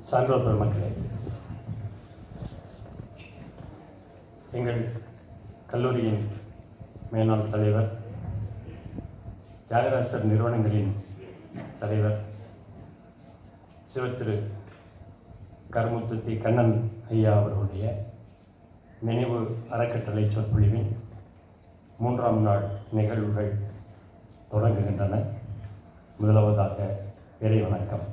சான்றோர் பெருமக்களே, எங்கள் கல்லூரியின் மேலாண் தலைவர், தியாகராசர் நிறுவனங்களின் தலைவர் சிவத்திரு கருமுத்து தி. கண்ணன் ஐயா அவர்களுடைய நினைவு அறக்கட்டளை சொற்பொழிவின் 3ஆம் நாள் நிகழ்வுகள் தொடங்குகின்றன. முதலாவதாக இறை வணக்கம்.